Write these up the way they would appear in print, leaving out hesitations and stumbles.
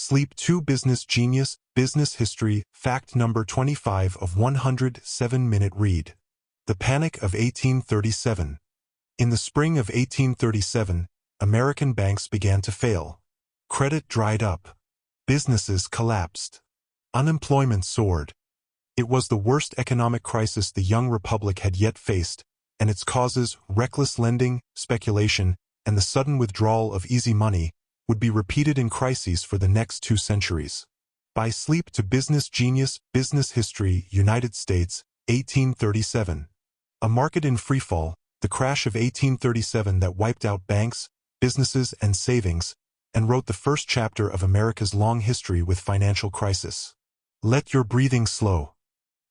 Sleep 2 Business Genius, Business History, Fact Number 25 of 107-minute read. The Panic of 1837. In the spring of 1837, American banks began to fail. Credit dried up. Businesses collapsed. Unemployment soared. It was the worst economic crisis the young republic had yet faced, and its causes, reckless lending, speculation, and the sudden withdrawal of easy money, would be repeated in crises for the next 2 centuries. By Sleep to Business Genius, Business History, United States, 1837. A market in freefall, the crash of 1837 that wiped out banks, businesses, and savings, and wrote the first chapter of America's long history with financial crisis. Let your breathing slow,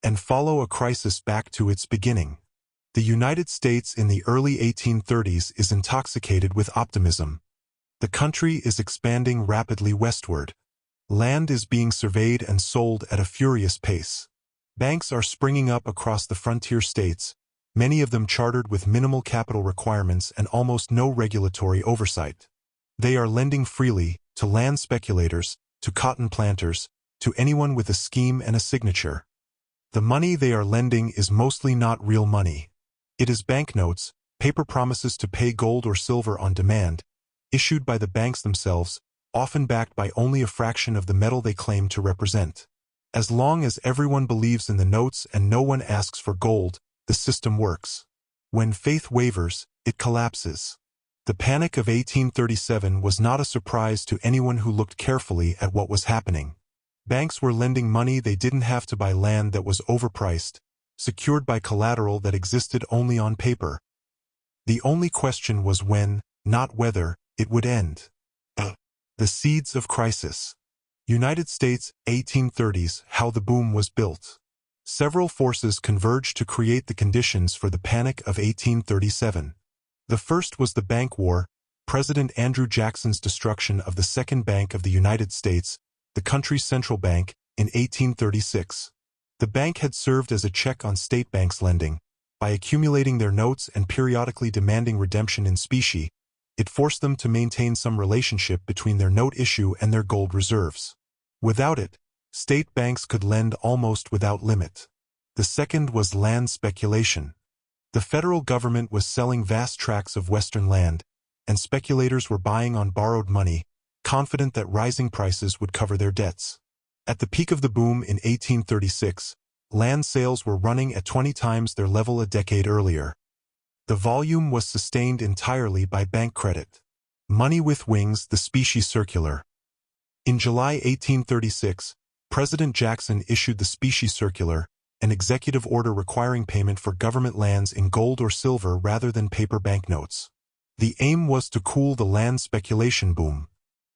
and follow a crisis back to its beginning. The United States in the early 1830s is intoxicated with optimism. The country is expanding rapidly westward. Land is being surveyed and sold at a furious pace. Banks are springing up across the frontier states, many of them chartered with minimal capital requirements and almost no regulatory oversight. They are lending freely to land speculators, to cotton planters, to anyone with a scheme and a signature. The money they are lending is mostly not real money. It is banknotes, paper promises to pay gold or silver on demand, issued by the banks themselves, often backed by only a fraction of the metal they claim to represent. As long as everyone believes in the notes and no one asks for gold, the system works. When faith wavers, it collapses. The Panic of 1837 was not a surprise to anyone who looked carefully at what was happening. Banks were lending money they didn't have to buy land that was overpriced, secured by collateral that existed only on paper. The only question was when, not whether, it would end. The Seeds of Crisis. United States, 1830s, how the boom was built. Several forces converged to create the conditions for the Panic of 1837. The first was the Bank War, President Andrew Jackson's destruction of the Second Bank of the United States, the country's central bank, in 1836. The bank had served as a check on state banks' lending. By accumulating their notes and periodically demanding redemption in specie, it forced them to maintain some relationship between their note issue and their gold reserves. Without it, state banks could lend almost without limit. The second was land speculation. The federal government was selling vast tracts of western land, and speculators were buying on borrowed money, confident that rising prices would cover their debts. At the peak of the boom in 1836, land sales were running at 20 times their level a decade earlier. The volume was sustained entirely by bank credit. Money with Wings, the Specie Circular. In July 1836, President Jackson issued the Specie Circular, an executive order requiring payment for government lands in gold or silver rather than paper banknotes. The aim was to cool the land speculation boom.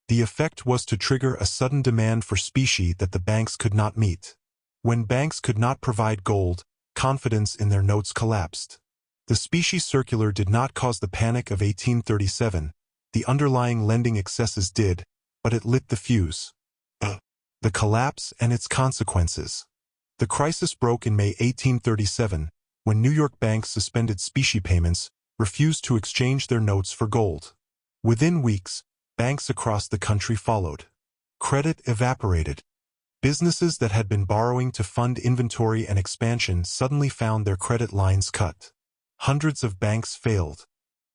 The effect was to trigger a sudden demand for specie that the banks could not meet. When banks could not provide gold, confidence in their notes collapsed. The Specie Circular did not cause the Panic of 1837, the underlying lending excesses did, but it lit the fuse. The collapse and its consequences. The crisis broke in May 1837, when New York banks suspended specie payments, refused to exchange their notes for gold. Within weeks, banks across the country followed. Credit evaporated. Businesses that had been borrowing to fund inventory and expansion suddenly found their credit lines cut. Hundreds of banks failed.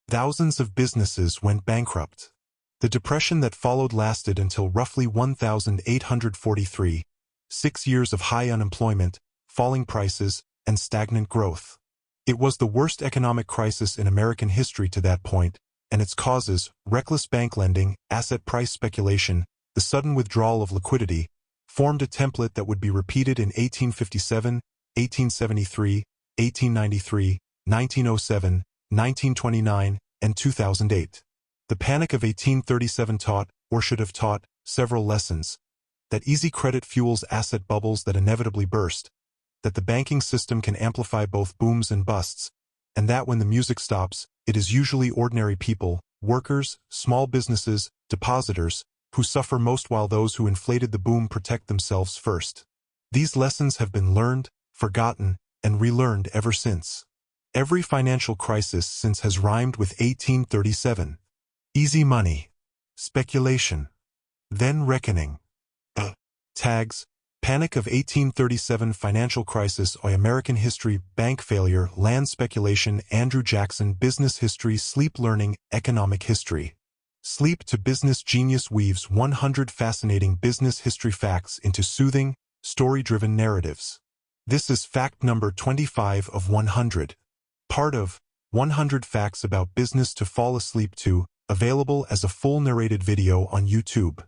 Thousands of businesses went bankrupt. The depression that followed lasted until roughly 1843, 6 years of high unemployment, falling prices, and stagnant growth. It was the worst economic crisis in American history to that point, and its causes, reckless bank lending, asset price speculation, the sudden withdrawal of liquidity, formed a template that would be repeated in 1857, 1873, 1893, 1907, 1929, and 2008. The Panic of 1837 taught, or should have taught, several lessons. That easy credit fuels asset bubbles that inevitably burst, that the banking system can amplify both booms and busts, and that when the music stops, it is usually ordinary people, workers, small businesses, depositors, who suffer most while those who inflated the boom protect themselves first. These lessons have been learned, forgotten, and relearned ever since. Every financial crisis since has rhymed with 1837. Easy money. Speculation. Then reckoning. Tags: Panic of 1837, Financial Crisis, American History, Bank Failure, Land Speculation, Andrew Jackson, Business History, Sleep Learning, Economic History. Sleep to Business Genius weaves 100 fascinating business history facts into soothing, story-driven narratives. This is fact number 25 of 100. Part of 100 Facts About Business to Fall Asleep To, available as a full narrated video on YouTube.